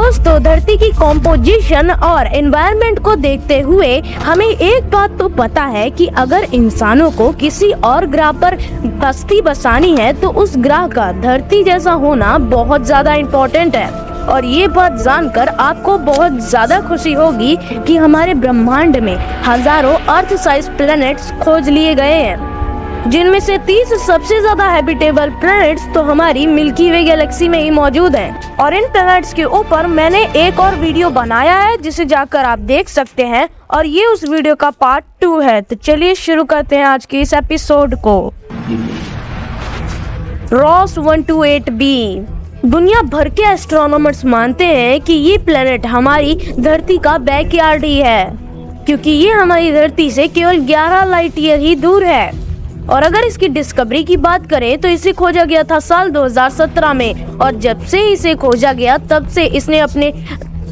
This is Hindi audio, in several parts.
दोस्तों, धरती की कॉम्पोजिशन और एनवायरनमेंट को देखते हुए हमें एक बात तो पता है कि अगर इंसानों को किसी और ग्रह पर बस्ती बसानी है तो उस ग्रह का धरती जैसा होना बहुत ज्यादा इम्पोर्टेंट है। और ये बात जानकर आपको बहुत ज्यादा खुशी होगी कि हमारे ब्रह्मांड में हजारों अर्थ साइज प्लैनेट्स खोज लिए गए हैं, जिनमें से 30 सबसे ज्यादा हैबिटेबल प्लैनेट्स तो हमारी मिल्की वे गैलेक्सी में ही मौजूद हैं। और इन प्लैनेट्स के ऊपर मैंने एक और वीडियो बनाया है जिसे जाकर आप देख सकते हैं, और ये उस वीडियो का पार्ट 2 है। तो चलिए शुरू करते हैं आज के इस एपिसोड को। Ross 128b। दुनिया भर के एस्ट्रोनॉमर्स मानते हैं कि ये प्लैनेट हमारी धरती का बैकयार्ड ही है, क्योंकि ये हमारी धरती से केवल 11 लाइट ईयर ही दूर है। और अगर इसकी डिस्कवरी की बात करें तो इसे खोजा गया था साल 2017 में, और जब से इसे खोजा गया तब से इसने अपने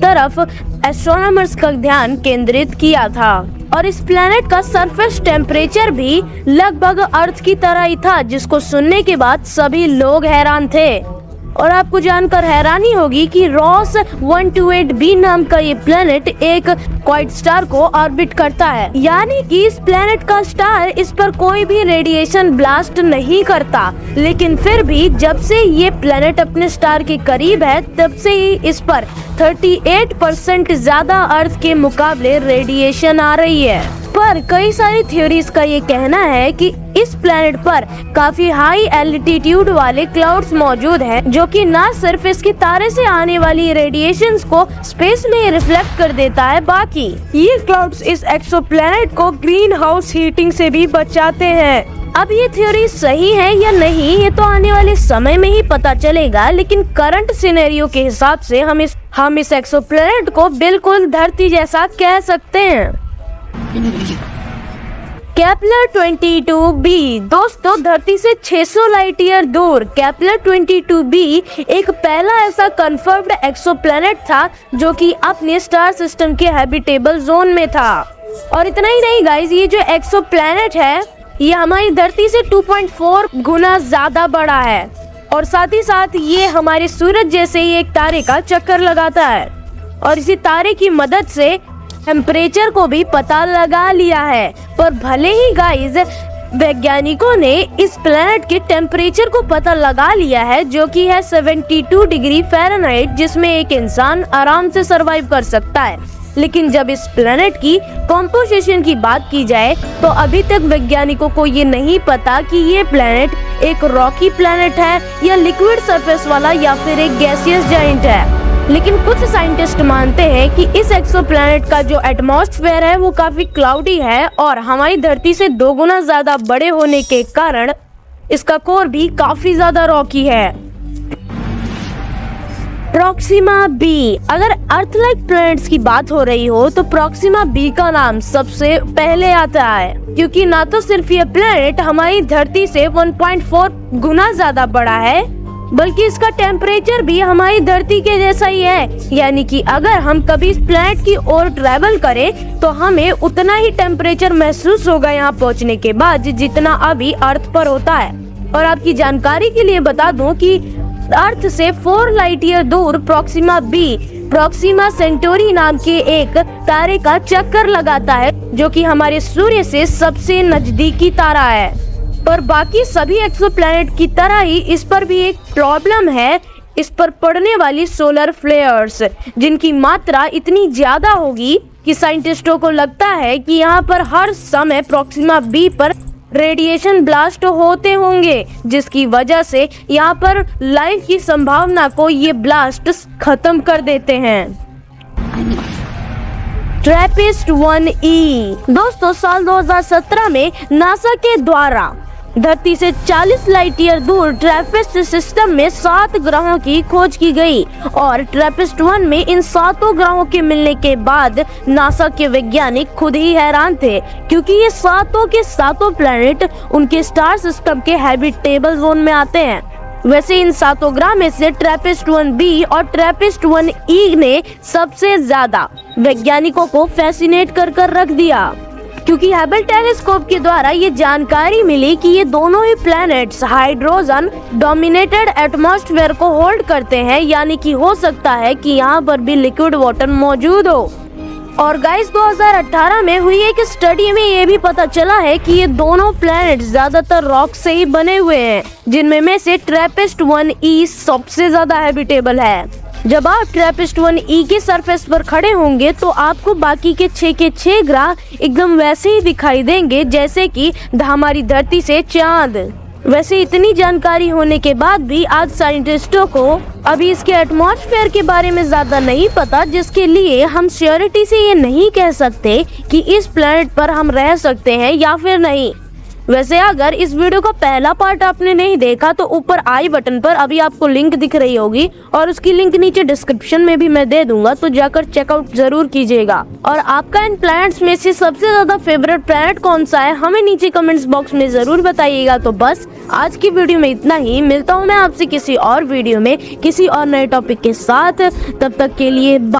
तरफ एस्ट्रोनॉमर्स का ध्यान केंद्रित किया था। और इस प्लैनेट का सरफेस टेम्परेचर भी लगभग अर्थ की तरह ही था, जिसको सुनने के बाद सभी लोग हैरान थे। और आपको जानकर हैरानी होगी कि रॉस 128b नाम का ये प्लैनेट एक क्वाइट स्टार को ऑर्बिट करता है, यानी कि इस प्लैनेट का स्टार इस पर कोई भी रेडिएशन ब्लास्ट नहीं करता। लेकिन फिर भी जब से ये प्लैनेट अपने स्टार के करीब है तब से ही इस पर 38% ज्यादा अर्थ के मुकाबले रेडिएशन आ रही है। पर कई सारी थ्योरीज का ये कहना है कि इस प्लैनेट पर काफी हाई एल्टीट्यूड वाले क्लाउड्स मौजूद हैं, जो कि न सिर्फ इसके तारे से आने वाली रेडिएशंस को स्पेस में रिफ्लेक्ट कर देता है, बाकी ये क्लाउड्स इस एक्सोप्लैनेट को ग्रीन हाउस हीटिंग से भी बचाते हैं। अब ये थ्योरी सही है या नहीं ये तो आने वाले समय में ही पता चलेगा, लेकिन करंट सिनेरियो के हिसाब से हम इस एक्सोप्लैनेट को बिल्कुल धरती जैसा कह सकते हैं। Kepler 22b। दोस्तों, धरती से 600 लाइट ईयर दूर केपलर 22b एक पहला ऐसा कंफर्म्ड एक्सोप्लैनेट था जो कि अपने स्टार सिस्टम के हैबिटेबल जोन में था। और इतना ही नहीं गाइस, ये जो एक्सोप्लैनेट है ये हमारी धरती से 2.4 गुना ज्यादा बड़ा है, और साथ ही साथ ये हमारे सूरज जैसे ही एक तारे का चक्कर लगाता है। और इसी तारे की मदद से टेम्परेचर को भी पता लगा लिया है। पर भले ही गाइस वैज्ञानिकों ने इस प्लैनेट के टेम्परेचर को पता लगा लिया है, जो कि है 72 डिग्री फ़ारेनहाइट, जिसमें एक इंसान आराम से सरवाइव कर सकता है। लेकिन जब इस प्लैनेट की कॉम्पोजिशन की बात की जाए तो अभी तक वैज्ञानिकों को ये नहीं पता कि ये प्लैनेट एक रॉकी प्लैनेट है या लिक्विड सरफेस वाला या फिर एक गैसियस जायंट है। लेकिन कुछ साइंटिस्ट मानते हैं कि इस एक्सोप्लैनेट का जो एटमॉस्फेयर है वो काफी क्लाउडी है, और हमारी धरती से 2 गुना ज्यादा बड़े होने के कारण इसका कोर भी काफी ज्यादा रॉकी है। Proxima B. अगर अर्थ लाइक प्लैनेट्स की बात हो रही हो तो प्रॉक्सिमा बी का नाम सबसे पहले आता है, क्योंकि ना तो सिर्फ ये प्लैनेट हमारी धरती से 1.4 गुना ज्यादा बड़ा है, बल्कि इसका टेम्परेचर भी हमारी धरती के जैसा ही है। यानी कि अगर हम कभी इस प्लैनेट की ओर ट्रैवल करें तो हमें उतना ही टेम्परेचर महसूस होगा यहाँ पहुँचने के बाद जितना अभी अर्थ पर होता है। और आपकी जानकारी के लिए बता दूं कि अर्थ से 4 लाइट ईयर दूर प्रॉक्सिमा बी प्रॉक्सिमा सेंटोरी नाम के एक तारे का चक्कर लगाता है, जो कि हमारे सूर्य से सबसे नजदीकी तारा है। पर बाकी सभी एक्सोप्लैनेट की तरह ही इस पर भी एक प्रॉब्लम है, इस पर पड़ने वाली सोलर फ्लेयर्स, जिनकी मात्रा इतनी ज्यादा होगी कि साइंटिस्टों को लगता है कि यहाँ पर हर समय प्रॉक्सिमा बी पर रेडिएशन ब्लास्ट होते होंगे, जिसकी वजह से यहाँ पर लाइफ की संभावना को ये ब्लास्ट खत्म कर देते हैं। TRAPPIST-1e। दोस्तों, साल 2017 में नासा के द्वारा धरती से 40 लाइट ईयर दूर ट्रैपिस्ट सिस्टम में 7 ग्रहों की खोज की गई, और TRAPPIST-1 में इन 7 ग्रहों के मिलने के बाद नासा के वैज्ञानिक खुद ही हैरान थे, क्योंकि ये 7 के 7 प्लैनेट उनके स्टार सिस्टम के हैबिटेबल जोन में आते हैं। वैसे इन 7 ग्रह में से TRAPPIST-1b और TRAPPIST-1e ने सबसे ज्यादा वैज्ञानिकों को फैसिनेट कर रख दिया, क्योंकि हबल टेलीस्कोप के द्वारा ये जानकारी मिली कि ये दोनों ही प्लैनेट्स हाइड्रोजन डोमिनेटेड एटमॉस्फेयर को होल्ड करते हैं, यानी कि हो सकता है कि यहाँ पर भी लिक्विड वाटर मौजूद हो। और गाइस 2018 में हुई एक स्टडी में ये भी पता चला है कि ये दोनों प्लैनेट्स ज्यादातर रॉक से ही बने हुए हैं, जिनमें से TRAPPIST-1e सबसे ज्यादा हैबिटेबल है। जब आप TRAPPIST-1e के सरफेस पर खड़े होंगे तो आपको बाकी के 6 ग्रह एकदम वैसे ही दिखाई देंगे जैसे कि हमारी धरती से चांद। वैसे इतनी जानकारी होने के बाद भी आज साइंटिस्टों को अभी इसके एटमॉस्फेयर के बारे में ज्यादा नहीं पता, जिसके लिए हम श्योरिटी से ये नहीं कह सकते कि इस प्लेनेट पर हम रह सकते हैं या फिर नहीं। वैसे अगर इस वीडियो का पहला पार्ट आपने नहीं देखा तो ऊपर आई बटन पर अभी आपको लिंक दिख रही होगी और उसकी लिंक नीचे डिस्क्रिप्शन में भी मैं दे दूंगा, तो जाकर चेकआउट जरूर कीजिएगा। और आपका इन प्लैनेट्स में से सबसे ज्यादा फेवरेट प्लैनेट कौन सा है हमें नीचे कमेंट्स बॉक्स में जरूर बताइएगा। तो बस आज की वीडियो में इतना ही, मिलता हूँ मैं आपसे किसी और वीडियो में किसी और नए टॉपिक के साथ। तब तक के लिए